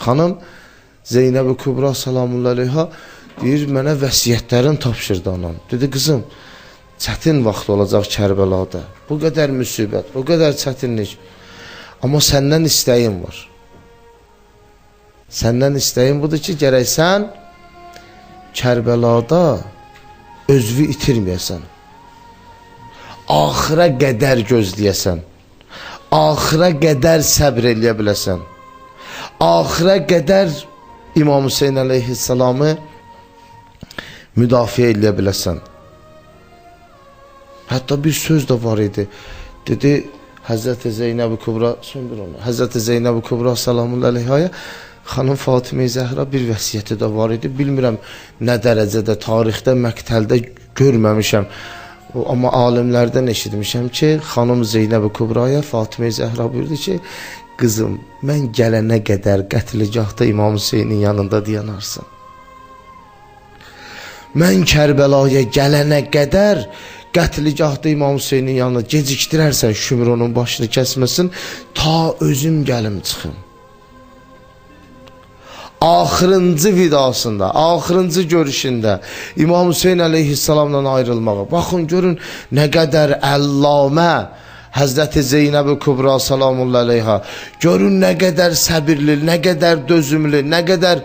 Xanım Zeynəb-i Kubra salamullah aleyha deyir, mənə vəsiyyətlərin tapşırdı anam. Dedi, qızım, çətin vaxt olacaq Kərbəlada. Bu qədər müsibət, bu qədər çətinlik. Amma səndən istəyim var. Səndən istəyim budur ki, gərək sən Kərbəlada özünü itirməyəsən. Axıra qədər gözləyəsən. Axıra qədər səbr eləyə biləsən. Axıra qədər İmam Hüseyin əleyhissalamı müdafiə eləyə biləsən. Hətta bir söz də var idi. Dedi, Həzrəti Zeynəb-i Kubra, söndür onu. Həzrəti Zeynəb-i Kubra salamullah aleyhaya xanım Fatimə-i Zəhra bir vəsiyyəti də var idi. Bilmirəm nə dərəcədə, tarixdə, məqtəldə görməmişəm. Amma alimlərdən eşitmişəm ki, xanım Zeynəb-i Kubraya Fatimə-i Zəhra buyurdu ki, qızım, mən gələnə qədər qətligahda İmam Hüseynin yanında dayanarsan. Mən Kərbəlaya gələnə qədər qətligahda İmam Hüseynin yanına gecikdirərsən, Şümrunun başını kəsməsin, ta özüm gəlim çıxım. Axırıncı vidasında, axırıncı görüşündə İmam Hüseyin əleyhissalamla ayrılmağa. Baxın, görün nə qədər əllamə Həzrəti Zeynəb-i Kubra salamullah aleyha. Görün nə qədər səbirli, nə qədər dözümlü, nə qədər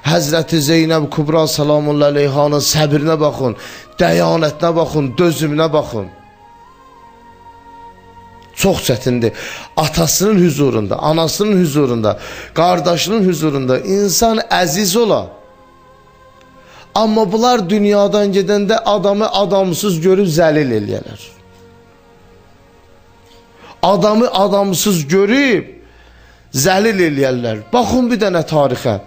Həzrəti Zeynəb Kubra salamullah aleyhanın səbrinə baxın, dəyanətinə baxın, dözümünə baxın. Çox çətindir. Atasının huzurunda, anasının huzurunda, qardaşının huzurunda insan əziz ola. Amma bunlar dünyadan gedəndə adamı adamsız görüb zəlil eləyərlər. Adamı adamsız görüb zəlil eləyərlər. Baxın bir dənə tarixə.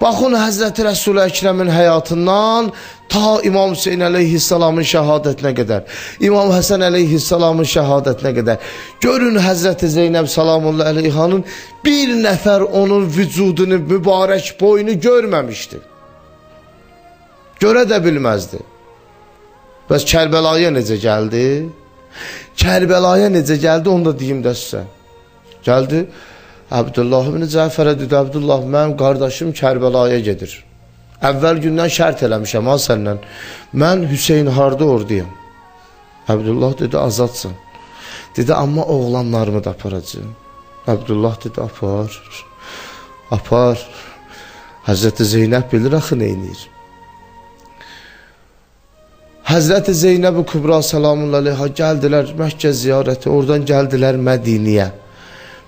Baxın Həzrəti Rəsul-i Əkrəmin həyatından ta İmam Hüseyin əleyhissalamın şəhadətinə qədər, İmam Həsən əleyhissalamın şəhadətinə qədər. Görün Həzrəti Zeynəb salamullah aleyhanın bir nəfər onun vücudunu, mübarək boyunu görməmişdi. Görə də bilməzdi. Bəs Kərbəlaya necə gəldi? Kərbəlaya necə gəldi, onu da deyim də sizə. Gəldi, Abdullah ibn Cəfərə dedi, Abdullah, mənim qardaşım Kərbəlaya gedir. Əvvəl gündən şərt eləmişəm ha səndən. Mən Hüseyin harda orduyam. Abdullah dedi, azadsan. Dedi, amma oğlanlarımı da aparacağım. Abdullah dedi, apar. Apar. Həzrəti Zeynəb bilir axı neynir. Həzrəti Zeynəb-i Kubra salamullah aleyha gəldilər Məkkə ziyarəti, oradan gəldilər Mədiniyə.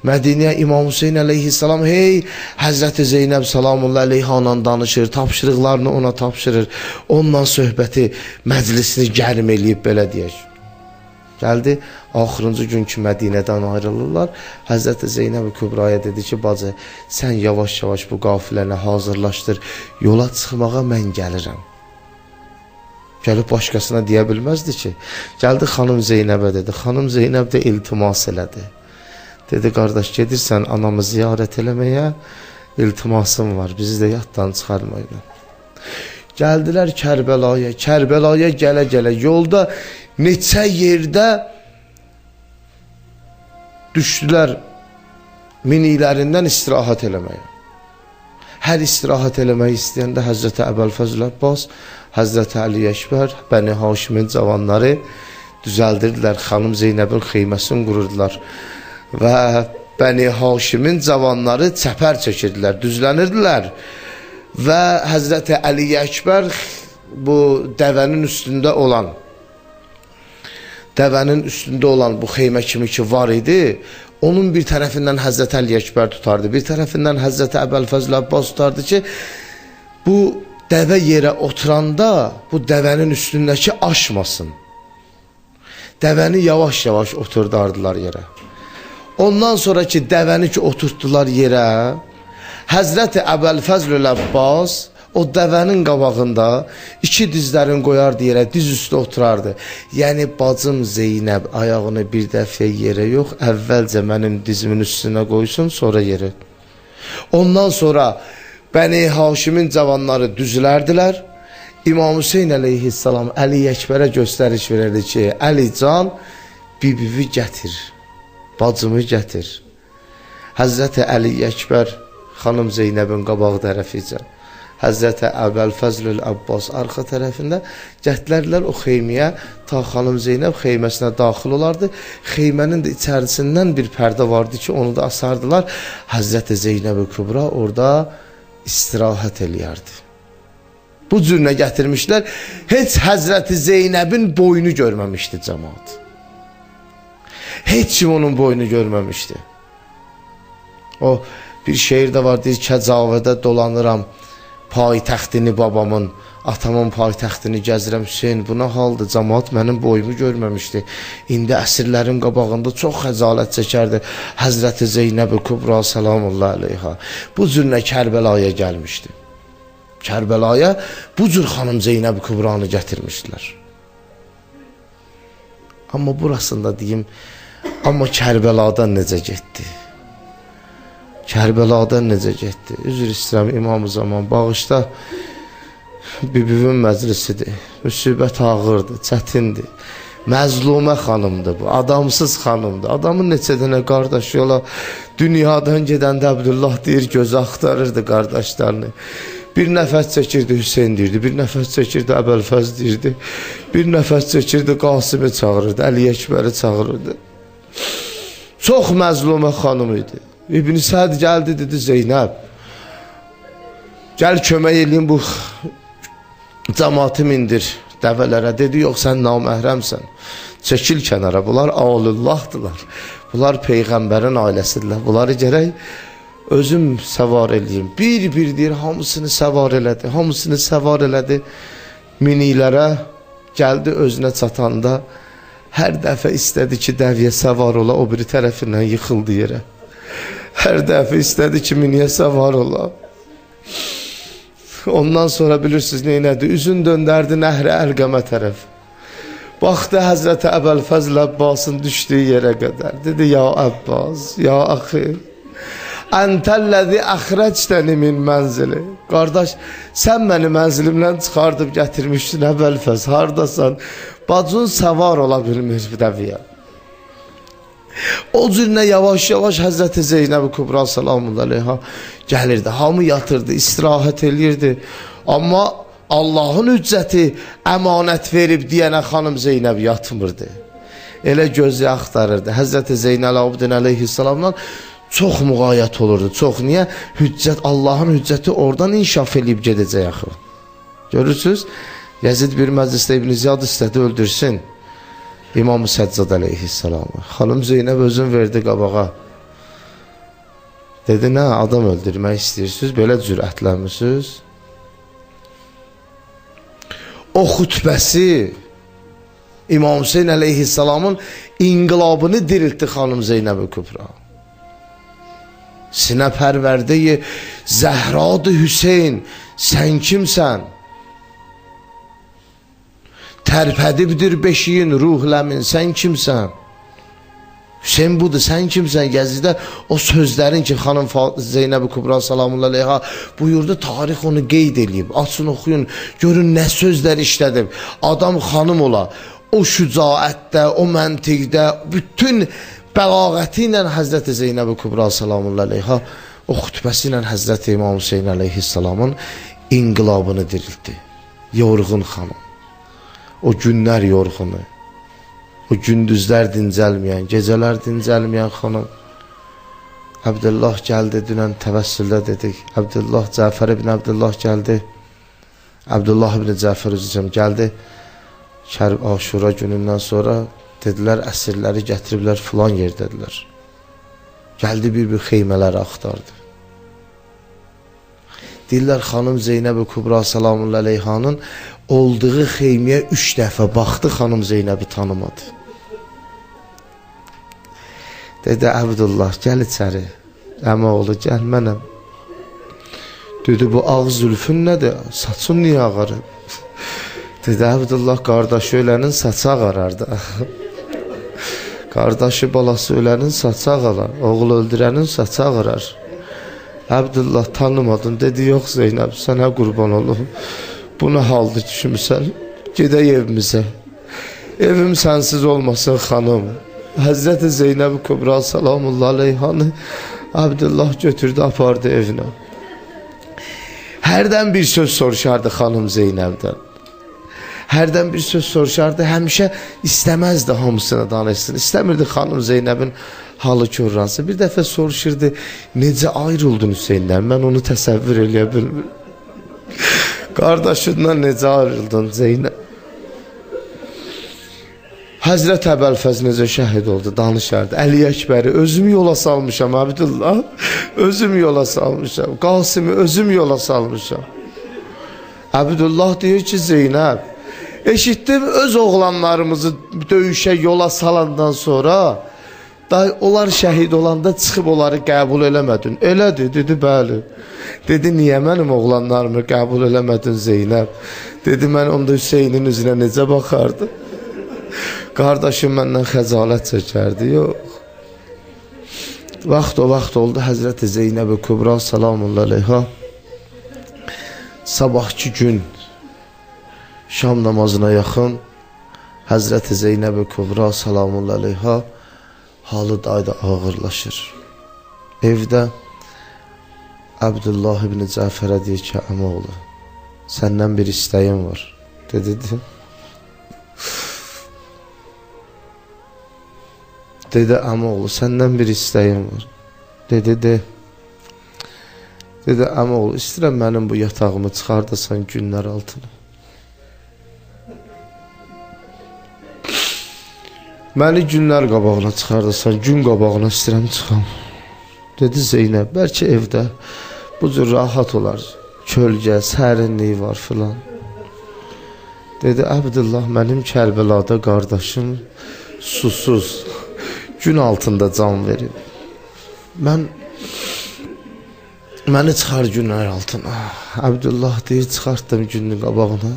Mədiniyə İmam Hüseyin əleyhissalam hey Həzrəti Zeynəb salamullah aleyhanla danışır, tapşırıqlarını ona tapşırır, onunla söhbəti, məclisini gərim eləyib belə deyək. Gəldi, axırıncı gün ki Mədinədən ayrılırlar, Həzrəti Zeynəb-i Kubraya dedi ki, bacı, sən yavaş-yavaş bu qafiləni hazırlaşdır, yola çıxmağa mən gəlirəm. Gəlib başqasına deyə bilməzdi ki. Gəldi xanım Zeynəbə dedi. Xanım Zeynəb də iltimas elədi. Dedi, qardaş, gedirsən anamı ziyarət eləməyə, iltimasım var, bizi də yaddan çıxarmayın. Gəldilər Kərbəlaya, Kərbəlaya gələ-gələ, yolda neçə yerdə düşdülər miniklərindən istirahat eləməyə. Hər istirahat eləmək istəyəndə Həzrəti Əbəlfəzl Abbas, Həzrəti Əli Əkbər, Bəni Haşimin cavanları düzəldirdilər, xanım Zeynəbin xeyməsini qururdular. Və Bəni Haşimin cavanları çəpər çəkirdilər, düzlənirdilər. Və Həzrəti Əli Əkbər bu dəvənin üstündə olan bu xeymə kimi ki var idi, onun bir tərəfindən Həzrəti Əli Əkbər tutardı, bir tərəfindən Həzrəti Əbəlfəzl Abbas tutardı ki, bu dəvə yerə oturanda bu dəvənin üstündəki aşmasın. Dəvəni yavaş-yavaş oturdardılar yerə. Ondan sonra ki dəvəni ki oturtdular yerə, Həzrəti Əbəlfəzl Abbas o dəvənin qabağında iki dizlərini qoyardı yerə, diz üstə oturardı. Yəni bacım Zeynəb ayağını bir dəfə yerə yox, əvvəlcə mənim dizimin üstünə qoysun, sonra yerə. Ondan sonra Bəni Haşimin cavanları düzlərdilər. İmam Hüseyin əleyhissalam Əli Əkbərə göstəriş verirdi ki, Əli can, bibivi gətir, bacımı gətir. Həzrəti Əli Əkbər xanım Zeynəbin qabaq tərəficə. Həzrəti Əbəlfəzlül Abbas arxa tərəfində gətirlərlər o xeyməyə, ta xanım Zeynəb xeyməsinə daxil olardı. Xeymənin də içərisindən bir pərdə vardı ki, onu da asardılar. Həzrəti Zeynəb-i Kübra orada istirahət eləyərdi. Bu cürünə gətirmişlər. Heç Həzrəti Zeynəbin boyunu görməmişdi cəmaat. Heç kim onun boyunu görməmişdi. O bir şeir də var, deyir, Kəcavədə dolanıram, paytəxtini babamın, atamın paytəxtini gəzirəm, Hüseyin, bu nə haldır, cəmaat mənim boyumu görməmişdi. İndi əsirlərin qabağında çox xəcalət çəkərdi Həzrəti Zeynəb-i Kübra salamullah aleyha. Bu cürünə Kərbəlaya gəlmişdi. Kərbəlaya bu cür xanım Zeynəb-i Kübranı gətirmişdilər. Amma burasında deyim, amma Kərbəladan necə getdi? Kərbəladan necə getdi? Üzr istəyirəm İmam-ı Zaman, bağışda bibimin məclisidir. Müsibət ağırdır, çətindir. Məzlumə xanımdır bu, adamsız xanımdır. Adamın neçə dənə qardaşı ola, dünyadan gedəndə Əbdullah deyir, gözü axtarırdı qardaşlarını. Bir nəfəs çəkirdi Hüseyin deyirdi, bir nəfəs çəkirdi Əbəlfəz deyirdi, bir nəfəs çəkirdi Qasimi çağırırdı, Əli Əkbəri çağırırdı. Çox məzlumə xanım idi. İbn-i Səd gəldi, dedi, Zeynəb, gəl kömək eləyim bu cəmatı mindir dəvələrə. Dedi, yox, sən naməhrəmsən, çəkil kənara, bunlar Alullahdılar, bunlar Peyğəmbərin ailəsidirlər, bunları gərək özüm səvar eləyim. Bir-bir deyir, hamısını səvar elədi, hamısını səvar elədi, minilərə gəldi, özünə çatanda, hər dəfə istədi ki, dəviyə səvar ola, o biri tərəfindən yıxıldı yerə. Hər dəfə istədi ki, miniyə səvar ola. Ondan sonra bilirsiniz neynədi? Üzün döndərdi Nəhr-i Əlqəmə tərəf. Baxdı Həzrəti Əbəlfəzl Əbbasın düşdüyü yerə qədər. Dedi, ya Əbbas, ya axı, əntəlləzi əxrəctəni min mənzili. Qardaş, sən məni mənzilimdən çıxardıb gətirmişdin Əbəlfəz, haradasan? Bacın səvar ola bilmir dəviyə. O cürünə yavaş-yavaş Həzrəti Zeynəb-i Kübra salamullah aleyha gəlirdi. Hamı yatırdı, istirahət eləyirdi. Amma Allahın hüccəti əmanət verib deyənə xanım Zeynəb yatmırdı. Elə gözü axtarırdı. Həzrəti Zeynəl Abidin aleyhissalamla çox müğayət olurdu. Çox, niyə? Hüccət, Allahın hüccəti oradan inkişaf eləyib gedəcək axı. Görürsünüz? Yezid bir məclisdə İbn Ziyad istədi öldürsün İmam-ı Səccad aleyhissalamı. Xanım Zeynəb özün verdi qabağa. Dedi, nə adam öldürmək istəyirsiniz, belə cürətləmişsiniz. O xütbəsi İmam Hüseyin aleyhissalamın inqilabını diriltdi xanım Zeynəb-i Kübra. Sinə pərvərdeyi Zəhradı Hüseyin, sən kimsən? Tərpədibdir beşiyin ruhləmin, sən kimsən? Hüseyin budur, sən kimsən? Gəzidə o sözlərin ki, xanım Zeynəb-i Kübra salamullah aleyha buyurdu, tarix onu qeyd edib. Açın, oxuyun, görün nə sözlər işlədib. Adam xanım ola, o şücaətdə, o məntiqdə, bütün bəlağəti ilə Həzrəti Zeynəb-i Kübra salamullah aleyha o xütbəsi ilə Həzrəti İmam Hüseyin aleyhissalamın inqilabını dirildi. Yorğun xanım. O günlər yorğunu, o gündüzlər dincəlməyən, gecələr dincəlməyən xanım. Əbdullah gəldi, dünən təvəssüldə dedik. Əbdullah, Cəfər ibn Əbdullah gəldi. Əbdullah ibn Cəfər üzrəm gəldi. Aşura günündən sonra dedilər, əsirləri gətiriblər filan yer dedilər. Gəldi bir-bir xeymələri axtardı. Deyirlər, xanım Zeynəb-i Kübra salamullah aleyhanın olduğu xeyməyə 3 dəfə baxdı, xanım Zeynəbi tanımadı. Dedi, Əbdullah, gəl içəri. Əmə oğlu, gəl mənəm. Dedi, bu ağ zülfün nədir? Saçın niyə ağarıb? Dedi, Əbdullah, qardaşı ölənin saçı ağarardı. Qardaşı balası ölənin saçı ağarar, oğul öldürənin saçı ağarar. Əbdullah, tanımadın. Dedi, yox Zeynəb, sənə qurban olum. Bu nə haldır düşmüsən? Gedək evimizə. Evim sənsiz olmasın xanım. Həzrəti Zeynəb-i Kübra salamullah aleyhanı Abdullah götürdü, apardı evinə. Hərdən bir söz soruşardı xanım Zeynəbdən. Hərdən bir söz soruşardı, həmişə istəməzdi hamısını danışsın. İstəmirdi xanım Zeynəbin halı körransın. Bir dəfə soruşurdu, necə ayrıldın Hüseyndən? Mən onu təsəvvür eləyə bilmirəm. Qardaşından necə ayrıldın Zeynəb? Həzrət Əbəlfəz necə şəhid oldu, danışardı. Əli Əkbəri özüm yola salmışam, Abdullah. Özüm yola salmışam. Qasimi özüm yola salmışam. Abdullah deyir ki, Zeynəb, eşitdim öz oğlanlarımızı döyüşə yola salandan sonra onlar şəhid olanda çıxıb onları qəbul eləmədin. Elədir, dedi, bəli. Dedi, niyə mənim oğlanlarımı qəbul eləmədin Zeynəb? Dedi, mən onda Hüseynin üzünə necə baxardım? Qardaşım məndən xəcalət çəkərdi, yox. Vaxt o vaxt oldu, Həzrəti Zeynəb-i Kübra salamullahi aleyha sabahki gün şam namazına yaxın Həzrəti Zeynəb-i Kübra salamullahi aleyha halı dayda ağırlaşır. Evdə Abdullah ibn Cəfərə deyir ki, əmoğlu, səndən bir istəyim var. Dedi. Dedi, əmoğlu, səndən bir istəyim var. Dedi, Dedi, əmoğlu, istəyirəm mənim bu yatağımı çıxardasan günlər altına. Məni günlər qabağına çıxardasan, gün qabağına istəyirəm çıxam. Dedi, Zeynəb, bəlkə evdə bu cür rahat olar, kölgə, sərinliyi var filan. Dedi, Abdullah, mənim Kərbəlada qardaşım susuz, gün altında can verib. Məni çıxar günlər altına. Abdullah deyir, çıxartdım günün qabağına.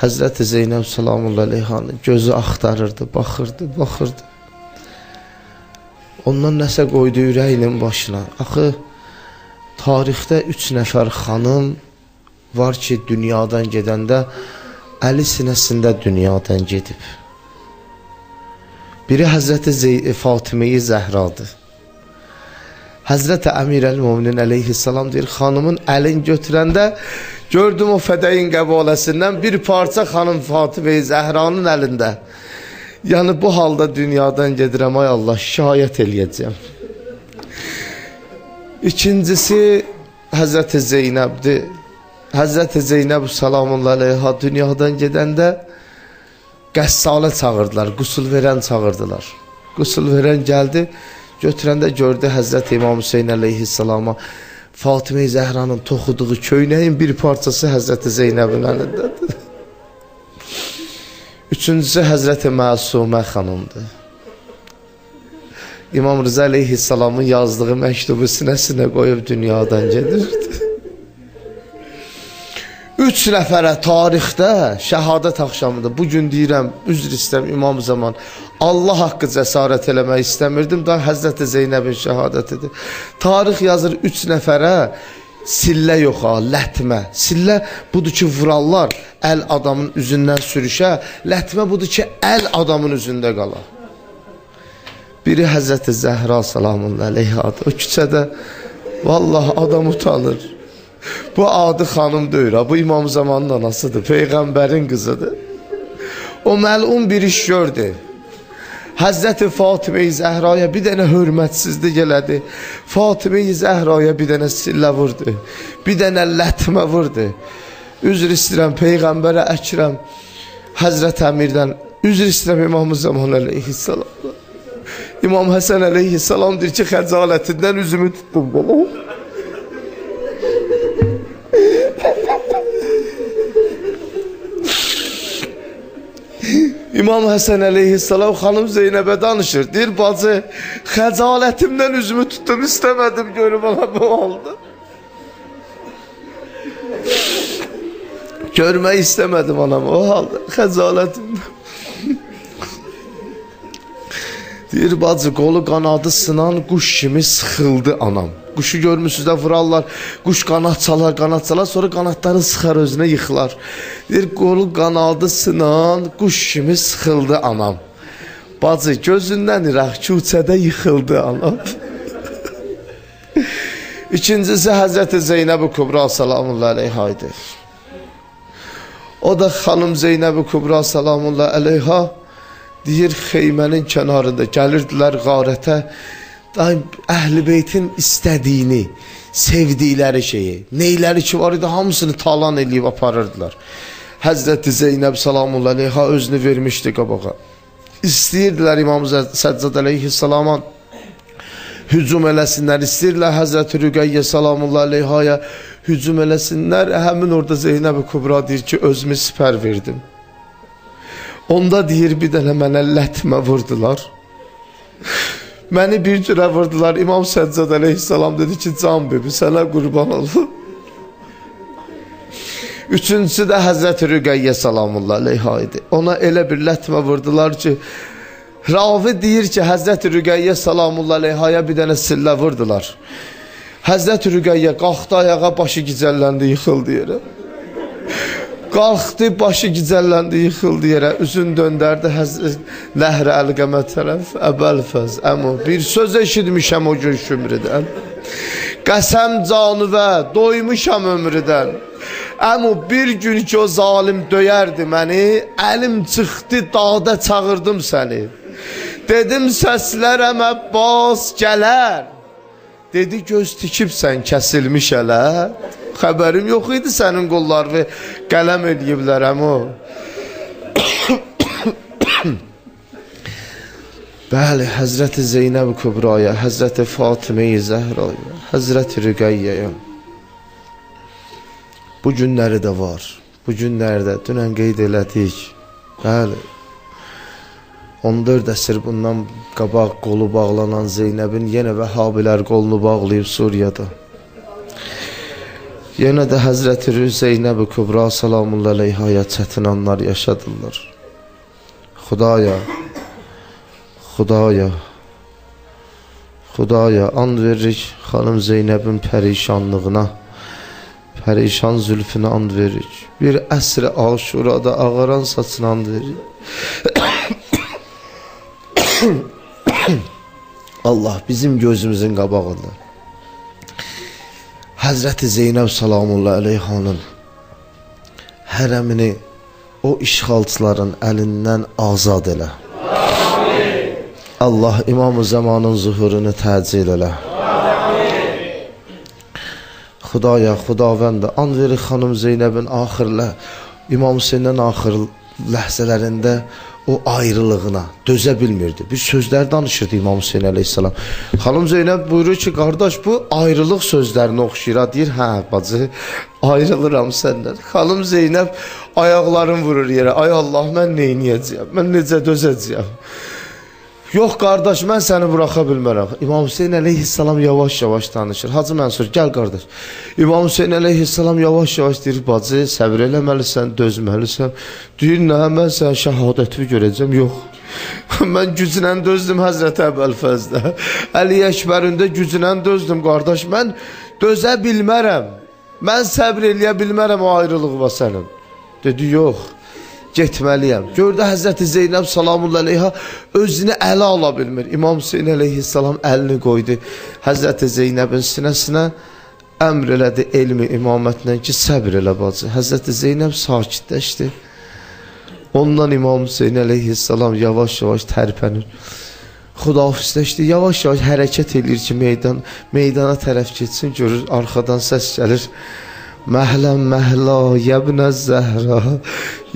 Həzrəti Zeynəb salamullahi aleyhanın gözü axtarırdı, baxırdı. Ondan nəsə qoydu ürəyinin başına. Axı, tarixdə 3 nəfər xanım var ki, dünyadan gedəndə əli sinəsində dünyadan gedib. Biri Həzrəti Fatimə-i Zəhradır. Həzrəti Əmirəl-Müminin əleyhissalam deyir, xanımın əlin götürəndə gördüm o fədəyin qəbaləsindən bir parça xanım Fatimə-i Zəhranın əlində. Yəni bu halda dünyadan gedirəm, ay Allah, şikayət eləyəcəm. İkincisi Həzrəti Zeynəbdir. Həzrəti Zeynəb salamullahi aleyha dünyadan gedəndə qəssalə çağırdılar, qusul verən çağırdılar. Qusul verən gəldi, götürəndə gördü Həzrəti İmam Hüseyin əleyhissalama Fatimə-i Zəhranın toxuduğu köynəyin bir parçası Həzrəti Zeynəbin əlindədir. Üçüncüsü Həzrəti Məsumə xanımdır. İmam Rıza əleyhissalamın yazdığı məktubu sinəsinə qoyub dünyadan gedirdi. 3 nəfərə tarixdə şəhadət axşamıdır. Bugün deyirəm, üzr istəyirəm İmam Zaman. Allah haqqı cəsarət eləmək istəmirdim. Da Həzrəti Zeynəbin şəhadətidir. Tarix yazır 3 nəfərə sillə yox ha, lətmə. Sillə budur ki, vurarlar əl adamın üzündən sürüşə. Lətmə budur ki, əl adamın üzündə qalar. Biri Həzrəti Zəhra salamullahi aleyhadır. O küçədə vallahi adam utanır. Bu adı xanım deyir, bu İmam Zamanın anasıdır, Peyğəmbərin qızıdır. O məlun bir iş gördü. Həzrəti Fatimə-i Zəhraya bir dənə hörmətsizlik elədi. Fatimə-i Zəhraya bir dənə sillə vurdu. Bir dənə lətmə vurdu. Üzr istəyirəm Peyğəmbərə Əkrəm Həzrət Əmirdən, üzr istəyirəm İmam Zaman əleyhissalam. İmam Həsən əleyhissalam deyir ki, xəcalətindən üzümü tutdum belə. İmam Həsən əleyhissalam xanım Zeynəbə danışır. Deyir, bacı, xəcalətimdən üzümü tutdum, istəmədim görüm ona bu oldu. Görmək istəmədim anam o halda, xəcalətimdən. Deyir, bacı, qolu qanadı sınan quş kimi sıxıldı anam. Quşu görmüşsünüz də vurarlar, quş qanat çalar, sonra qanatları sıxar özünə yıxılar. Deyir, qolu qanadı sınan quş kimi sıxıldı anam. Bacı, gözündən iraq küçədə yıxıldı anam. İkincisi Hazreti Zeynep-i Kubra salamullahi aleyha idi. O da xanım Zeynep-i Kubra salamullahi aleyha deyir xeymənin kənarında gəlirdilər qarətə, daim Əhl-i Beytin istədiyini, sevdikləri şeyi, neyləri ki var idi hamısını talan eləyib aparırdılar. Həzrəti Zeynəb salamullahi aleyha özünü vermişdi qabağa. İstəyirdilər İmam Səccad aleyhissalama hücum eləsinlər, istəyirlər Həzrəti Rüqəyyə salamullahi aleyhaya hücum eləsinlər. Həmin orada Zeynəb-i Kubra deyir ki, özümü sipər verdim. Onda deyir, bir dənə mənə lətmə vurdular. Məni bir cürə vurdular. İmam Səccad aleyhissalam dedi ki, can bebi, sənə qurban olun. Üçüncüsü də Həzrəti Rüqəyyə salamullahi aleyha idi. Ona elə bir lətmə vurdular ki, ravi deyir ki, Həzrəti Rüqəyyə salamullahi aleyhaya bir dənə sillə vurdular. Həzrəti Rüqəyyə qalxdı ayağa, başı gicəlləndi, yıxıldı yerə. Qalxdı, başı gicəlləndi, yıxıldı yerə. Üzün döndərdi Nəhr Əlqəmə tərəf. Əbəlfəz, əmu, bir söz eşitmişəm o gün şümrüdən. Qəsəm canıvə, doymuşam ömrüdən. Əmu, bir gün ki o zalim döyərdi məni, əlim çıxdı, dağda çağırdım səni. Dedim səslər Əməbbas gələr. Dedi göz tikibsən kəsilmiş ələ. Xəbərim yox idi sənin qollarını qələm ediblər əmu. Bəli, Həzrəti Zeynəb Kübraya, Həzrəti Fatimə-i Zəhraya, Həzrəti Rüqəyyəyə. Bu günləri də var. Bu günlərdə dünən qeyd elədik. Bəli. 14 əsr bundan qabaq qolu bağlanan Zeynəbin yenə Vəhhabilər qolunu bağlayıb Suriyada. Yenə də Həzrəti Zeynəb-i Kübra salamullahi aleyhaya çətin anlar yaşadılar. Xudaya, Xudaya, Xudaya and veririk xanım Zeynəbin pərişanlığına, pərişan zülfünə and veririk. Bir əsr-i aşurada ağaran saçına and veririk. Allah bizim gözümüzün qabağında Həzrəti Zeynəb salamullahi aleyhanın hərəmini o işğalçıların əlindən azad elə. Amin. Allah İmam-ı Zamanın zuhurunu təcil elə. Amin. Xudaya, Xudavəndə and verir xanım Zeynəbin İmam Hüseynin axır ləhzələrində o ayrılığına dözə bilmirdi. Bir sözlər danışırdı İmam Hüseyin aleyhissalam. Xanım Zeynəb buyurur ki, qardaş bu ayrılıq sözlərini oxşayır. Deyir, hə bacı, ayrılıram səndən. Xanım Zeynəb ayaqlarını vurur yerə. Ay Allah, mən neyniyəcəyəm? Mən necə dözəcəyəm? Yox qardaş, mən səni buraxa bilmərəm. İmam Hüseyin aleyhissalam yavaş-yavaş danışır. Hacı Mənsur, gəl qardaş. İmam Hüseyin aleyhissalam yavaş-yavaş deyir, bacı, səbr eləməlisən, dözməlisən. Deyir, nə, mən sən şəhadətimi görəcəm? Yox. Mən güclə dözdüm Həzrəti Əbəlfəzdə. Əli Əkbərində güclə dözdüm qardaş. Mən dözə bilmərəm. Mən səbr eləyə bilmərəm o ayrılıqla sənin. Dedi, yox. Getməliyəm. Gördü Həzrəti Zeynəb salamullahi aleyha özünü ələ ala bilmir. İmam Hüseyin aleyhissalam əlini qoydu Həzrəti Zeynəbin sinəsinə, əmr elədi elmi imamətlə ki, səbr elə bacı. Həzrəti Zeynəb sakitləşdi. Ondan İmam Hüseyin aleyhissalam yavaş-yavaş tərpənir. Xudafizləşdi, yavaş-yavaş hərəkət edir ki, meydana tərəf geçsin, görür, arxadan səs gəlir. Məhləm məhla, yəbnə zəhra.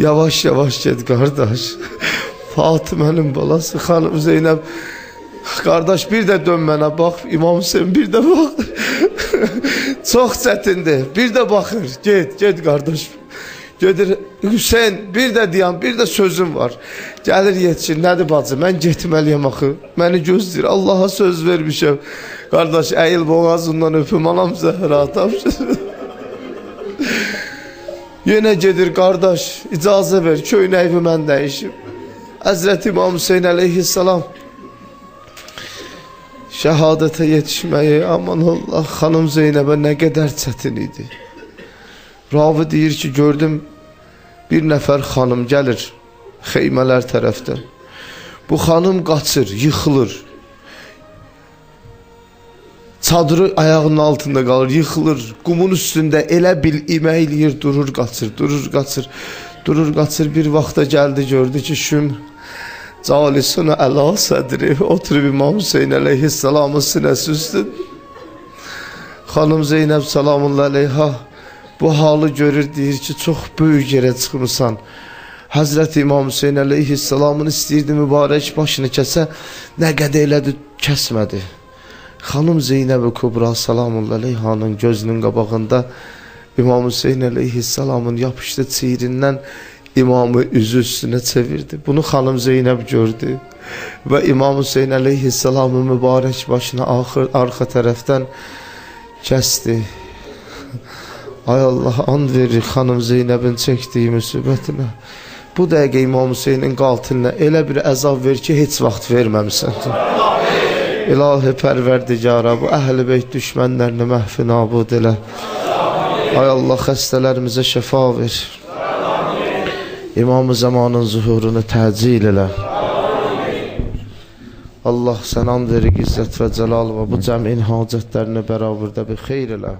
Yavaş-yavaş get qardaş. Fatimənin balası xanım Zeynəb. Qardaş bir də dön mənə bax. İmam Hüseyin bir də bax. Çox çətindir. Bir də baxır. Get qardaş. Gedir Hüseyin bir də deyəm, bir də sözüm var. Gəlir yetişir. Nədir bacı? Mən getməliyəm axı. Məni gözləyir. Allaha söz vermişəm. Qardaş əyil boğazından öpüm anam Zəhra tapşır. Yenə gedir qardaş, icazə ver, köynəyimi mən dəyişim. Həzrəti İmam Hüseyin aleyhissalam şəhadətə yetişməyi, aman Allah, xanım Zeynəbə nə qədər çətin idi. Ravi deyir ki, gördüm bir nəfər xanım gəlir xeymələr tərəfdən. Bu xanım qaçır, yıxılır. Çadırı ayağının altında qalır, yıxılır, qumun üstündə elə bil imə eləyir, durur, qaçır, durur, qaçır, durur, qaçır. Bir vaxta gəldi, gördü ki, şüm calisuna əla sədri, oturub İmam Hüseyin əleyhissalamın sinəsi üstündə. Xanım Zeynəb salamullah əleyha bu halı görür, deyir ki, çox böyük yerə çıxmısan. Həzrəti İmam Hüseyin əleyhissalamın istəyirdi mübarək başını kəsə, nə qədər elədi, kəsmədi. Xanım Zeynəb-i Kubra salamullah əleyhanın gözünün qabağında İmam Hüseyin əleyhissalamın yapışdı çiyrindən imamı üzü üstünə çevirdi. Bunu xanım Zeynəb gördü və İmam Hüseyin əleyhissalamın mübarək başını arxa tərəfdən kəsdi. Ay Allah, and verir xanım Zeynəbin çəkdiyi müsibətinə. Bu dəqiqə İmam Hüseynin qaltilinə elə bir əzab ver ki, heç vaxt verməmisən. İlahi pərverdigara, bu əhl-i beyt düşmənlərini məhvi nabud elə. Ay Allah, xəstələrimizə şəfa ver. İmam-ı zamanın zuhurunu təcil elə. Allah sən and verir, izzət və cəlal və bu cəmin hacətlərini bərabərdə bir xeyr elə.